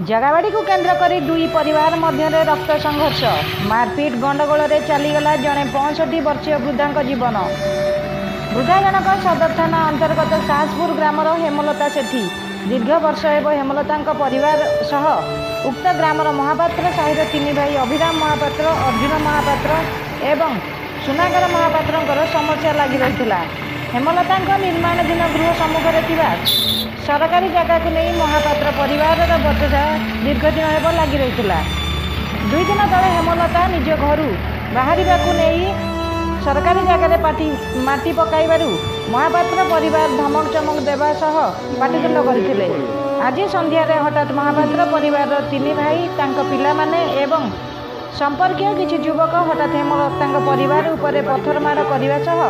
जगाबाड़ी को केन्द्र कर दुई परिवार मध्य रक्त संघर्ष मारपीट गंडगोल चलीगला जड़े 65 वर्षीय वृद्धा जीवन। वृद्धा जनक सदर थाना अंतर्गत साहसपुर ग्रामर हेमलता सेठी दीर्घ वर्ष एवं हेमलता परिवार सह उक्त ग्रामर महापात्र साहिर तीन भाई अभिराम महापात्र अर्जुन महापात्र एवं सुनागर महापात्र समस्या लगी रही। हेमलता निर्माणाधीन गृह सम्मुखें सरकारी जगह को नहीं महापात्र परिवार बचसा दीर्घ दिन हेब लगी रही। 2 दिन तले हेमलता निज घर बाहर नहीं सरकारी जगह माटी पकाइबारु महापात्र परिवार धमक चमक देवा सह पाटितुंड करथिले। आज संध्यारे हठात महापात्र परिवार 3 भाई तांको पिला माने एवं संपर्कीय किछि युवक हठात हेमलता परिवार उपरे पत्थर माड़ करने सह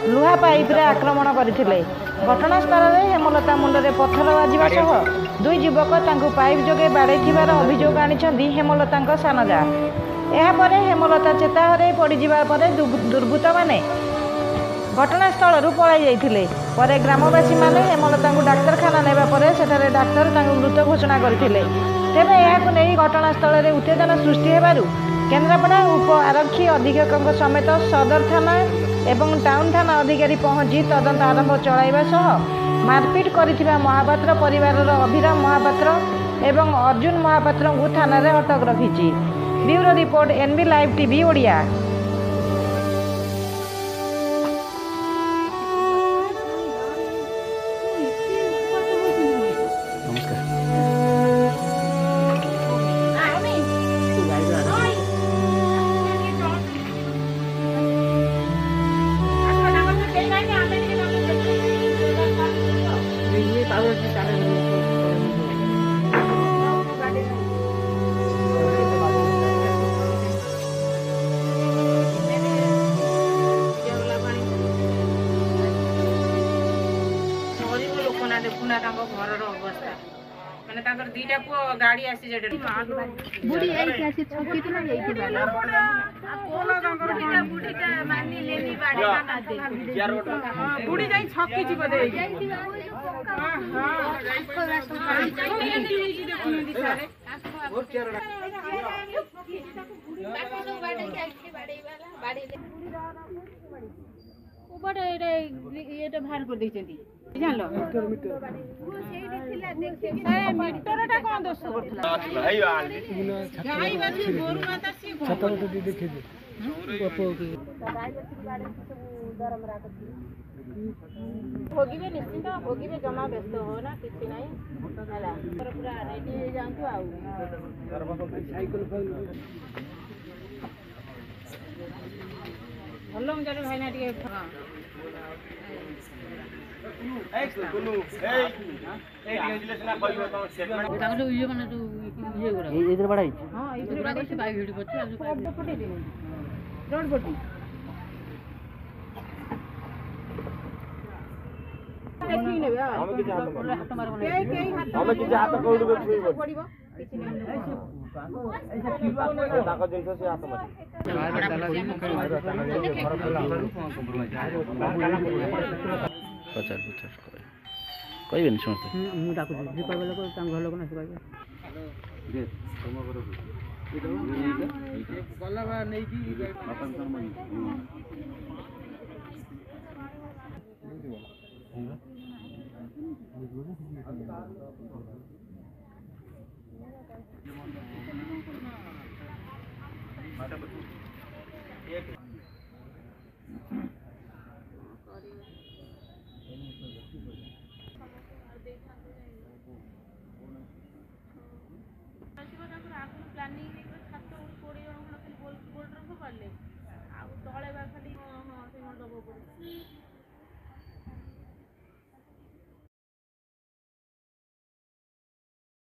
लुहा पाइप्रे आक्रमण करथिले। घटनास्थल में हेमलता मुंडे पत्थर बाजिबा सह 2 युवक तांको पाइप जोगे बाड़ेथिबार अभियोग आनिछन्ती हेमलता सानजा। यापर हेमलता चेता हराई पड़िजिबा परे दुर्बृत्त माने घटनास्थल पलाई जाइथिले। परे ग्रामवासी माने हेमलता डाक्तरखाना नेबा परे सेठारे डाक्तर तांको मृत घोषणा करथिले। तेबे याकु नै घटनास्थल में उत्तेजना सृष्टि हेबारु केन्द्रापड़ा उप आरक्षी अधीक्षक समेत सदर थाना एवं टाउन थाना अधिकारी पहुंची तदंत आरंभ चलाइबा सह मारपीट करिथिबा महापात्र परिवार अभिराम महापात्र एवं अर्जुन महापात्र को थाना रे अटक रखिछि। Bureau report NB live TV Odia. देखुना घर अवस्था माने दीटा पुओ गाड़ी आसी बुढ़ी बुढ़ी जाई छक्की जी बदे ये बाहर कर देछंती जान लो मीटर कौन दोष भोगे निश्चिंत भोगे जमा व्यस्त हो ना कि ना पूरा रेडी जातु भल मुझे भाईना टे कहबे समस्त मुझे घर लोक ना कहबे